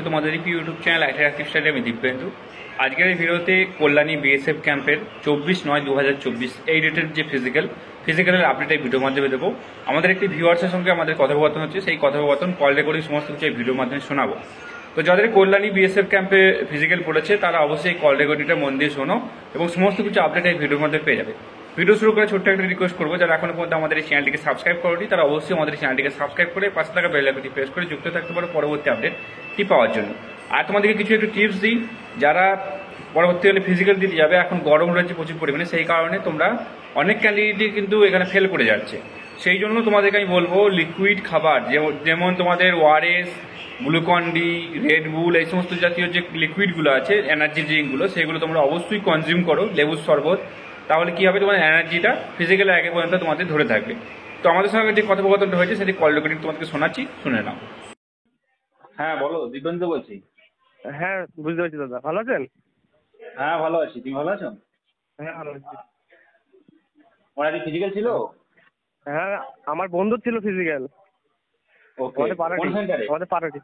তোমাদের YouTube channel attractive স্টাইলে আমি দিব্যেন্দু। আজকের এই ভিডিওতে কল্যাণী বিএসএফ ক্যাম্পের 24/9/2024 এই ডেটের যে ফিজিক্যালের আপডেট এই ভিডিওর মাধ্যমে দেবো। আমাদের একটি ভিউয়ার্সের সঙ্গে আমাদের কথোপকথন হচ্ছে, সেই কথোপকথন কল রেকর্ডিং সমস্ত কিছু এই ভিডিওর মাধ্যমে শোনাবো। তো যাদের কল্যাণী বিএসএফ ক্যাম্পে ফিজিক্যাল পড়েছে তারা অবশ্যই কল রেকর্ডিংটা মন দিয়ে শোনো এবং সমস্ত কিছু আপডেট এই ভিডিওর মধ্যে পেয়ে যাবে। ভিডিও শুরু করে ছোট্ট একটা রিকোয়েস্ট করবো, যারা এখনো পর্যন্ত আমাদের এই চ্যানেলটিকে সাবস্ক্রাইব করেনি তারা অবশ্যই আমাদের চ্যানেলটিকে সাবস্ক্রাইব করে পাশে থাকা বেল আইকনটি প্রেস করে যুক্ত থাকতে পারো পরবর্তী আপডেটটি পাওয়ার জন্য। আর তোমাদেরকে কিছু একটু টিপস দিই, যারা পরবর্তীকালে ফিজিক্যাল দিতে যাবে, এখন গরম রয়েছে প্রচুর পরিমাণে, সেই কারণে তোমরা অনেক ক্যান্ডিডেটই কিন্তু এখানে ফেল করে যাচ্ছে। সেই জন্য তোমাদেরকে আমি বলবো লিকুইড খাবার যেমন তোমাদের ওআরএস, গ্লুকন-ডি, রেড বুল, এই সমস্ত জাতীয় যে লিকুইডগুলো আছে এনার্জি ড্রিঙ্কগুলো, সেগুলো তোমরা অবশ্যই কনজিউম করো, লেবুর শরবত। তাহলে কি হবে, তোমার এনার্জিটা ফিজিক্যালি আগে পর্যন্ত তোমাদের ধরে থাকবে। তো আমাদের সঙ্গে যে কথোপকথনটা হয়েছে সেটি কল রেকর্ডিং তোমাদেরকে শোনাচ্ছি, শুনে নাও। হ্যাঁ বলো, দিব্যেন্দু বলছি। হ্যাঁ, বুঝতে পারছি দাদা। ভালো আছেন? হ্যাঁ ভালো আছি, তুমি ভালো আছো? হ্যাঁ, ভালো আছি। ওর আগে ফিজিক্যাল ছিল? হ্যাঁ, আমার বন্ধুর ছিল ফিজিক্যাল। ওকে, কোন সেন্টারে? আমাদের পাড়াটি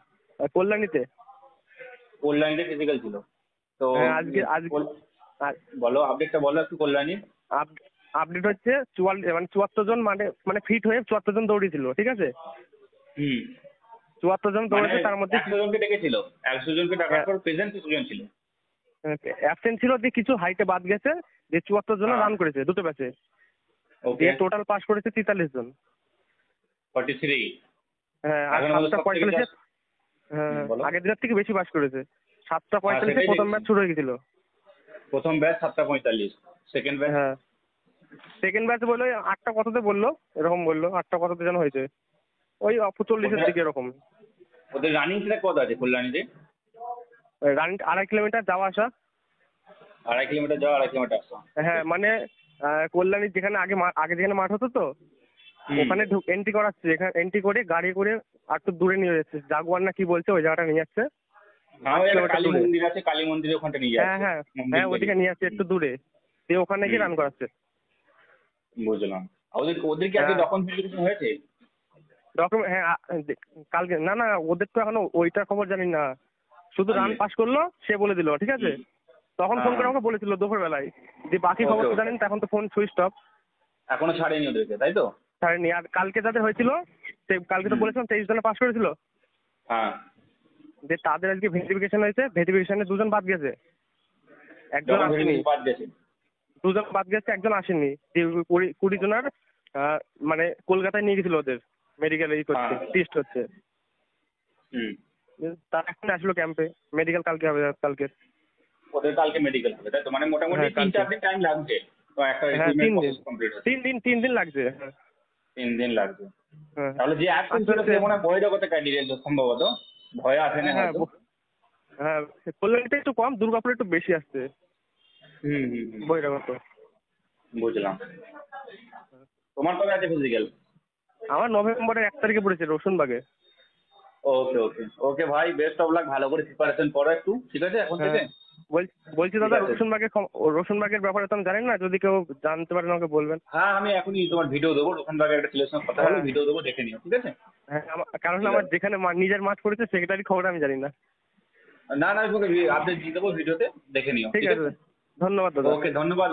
কল্যাণীতে। কল্যাণীতে ফিজিক্যাল ছিল তো? হ্যাঁ, আজকে বলো আপডেটটা বলো একটু কল্যাণী। আপডেট হচ্ছে 74 জন মানে ফিট হয়ে 74 জন দৌড়িয়েছিল, ঠিক আছে? হুম, 74 জন মানে দৌড়েছে, তার মধ্যে 100 জনকে ডেকেছিল, 100 জনকে ডাকার পর প্রেজেন্ট কিছু জন ছিল অ্যাবসেন্ট ছিল, দিয়ে কিছু হাইটে বাদ গেছে, যে 74 জন রান করেছে দুটো ব্যাচে। ওকে, দিয়ে টোটাল পাস করেছে 43 জন। 43। হ্যাঁ, আর এখন আমাদের 7:45 হ্যাঁ, আগের দিনের থেকে বেশি পাস করেছে। 7:45 প্রথম ম্যাচ শুরু হয়ে গেছিল। প্রথম ব্যাচ 7:45, সেকেন্ড ব্যাচ? হ্যাঁ, সেকেন্ড ব্যাচ বললো 8টা কততে বললো, এরকম বললো 8টা কততে যেন হয়েছে, ওই 40-এর দিকে এরকম। ওদের রানিং ট্র্যাক কত আছে কল্যাণীতে? রান 2.5 কিলোমিটার যাওয়া আসা। 2.5 কিলোমিটার যাওয়া, 2.5 কিলোমিটার আসা। হ্যাঁ, মানে কল্যাণী যেখানে আগে যেখানে মাঠ হতো তো, ওখানে এন্ট্রি করাচ্ছে, এখানে এন্ট্রি করে গাড়ি করে আর একটু দূরে নিয়ে যাচ্ছে, জাগুয়ার না কি বলছে ওই জায়গাটা নিয়ে যাচ্ছে। হ্যাঁ, ওই একটা কালী মন্দির আছে, কালী মন্দিরের ওখানটা নিয়ে হ্যাঁ যাচ্ছে। হ্যাঁ হ্যাঁ, ওদিকে নিয়ে যাচ্ছে একটু দূরে, দিয়ে ওখানে গিয়ে রান করাচ্ছে। বুঝলাম। ওদের কি আগে ডকুমেন্ট ভেরিফিকেশন হয়েছে? ডকুমেন্ট, হ্যাঁ, কালকে না না, ওদের তো এখনো ওইটার খবর জানি না, শুধু রান পাস করলো সে বলে দিল, ঠিক আছে? তখন ফোন করে আমাকে বলেছিল দুপুরবেলায়, যে বাকি খবর তো জানেন, তখন তো ফোন সুইচ অফ। এখনো ছাড়েনি ওদেরকে, তাই তো? ছাড়েনি। আর কালকে যাদের হয়েছিল, কালকে তো বলেছিলাম 23 জনে পাস করেছিল, হ্যাঁ, যে তাদের আজকে ভেরিফিকেশন হয়েছে, ভেরিফিকেশনে 2 জন বাদ গেছে, একজন আসেনি। বাদ গেছে 2 জন বাদ গেছে, একজন আসেনি। 20 জনের মানে কলকাতায় নিয়ে গেছিল ওদের মেডিকেল করতে, টেস্ট হচ্ছে। তারা এখন আসলো ক্যাম্পে, মেডিকেল কালকে হবে, কালকে। ওদের কালকে মেডিকেল হবে, তাই তো? মানে মোটামুটি 3-4 দিন টাইম লাগছে তো একটা রিক্রুটমেন্ট প্রসেস কমপ্লিট হতে। 3 দিন লাগছে। 3 দিন লাগছে। হ্যাঁ, তাহলে যে অ্যাকশন ছিল সে মনে হয় বহিরাগত ক্যান্ডিডেট সম্ভবত, ভয় আসে না হ্যাঁ হয়তো। হ্যাঁ, কল্যাণীতে একটু কম, দুর্গাপুরে একটু বেশি আসছে বহিরাগত। বুঝলাম। তোমার কবে আছে ফিজিক্যাল? আমার নভেম্বরের 1 তারিখে পড়েছে, রসুনবাগে। ওকে ওকে ওকে ভাই, বেস্ট অফ লাক, ভালো করে প্রিপারেশন করো একটু, ঠিক আছে এখন থেকে? বলছি দাদা, রসুনবাগের ব্যাপারে তো আমি জানি না, যদি কেউ জানতে পারেন আমাকে বলবেন। হ্যাঁ, আমি এখনই তোমার ভিডিও দেবো, ওখানকার একটা ছেলের সঙ্গে কথা বলে ভিডিও দেবো, দেখে নিও, ঠিক আছে? হ্যাঁ, কারণ আমার যেখানে নিজের মাঠ পড়েছে সেটারই খবর আমি জানি না। না না, তোমাকে আপডেট দিয়ে দেবো ভিডিওতে, দেখে নিও, ঠিক আছে, ধন্যবাদ দাদা। ওকে, ধন্যবাদ।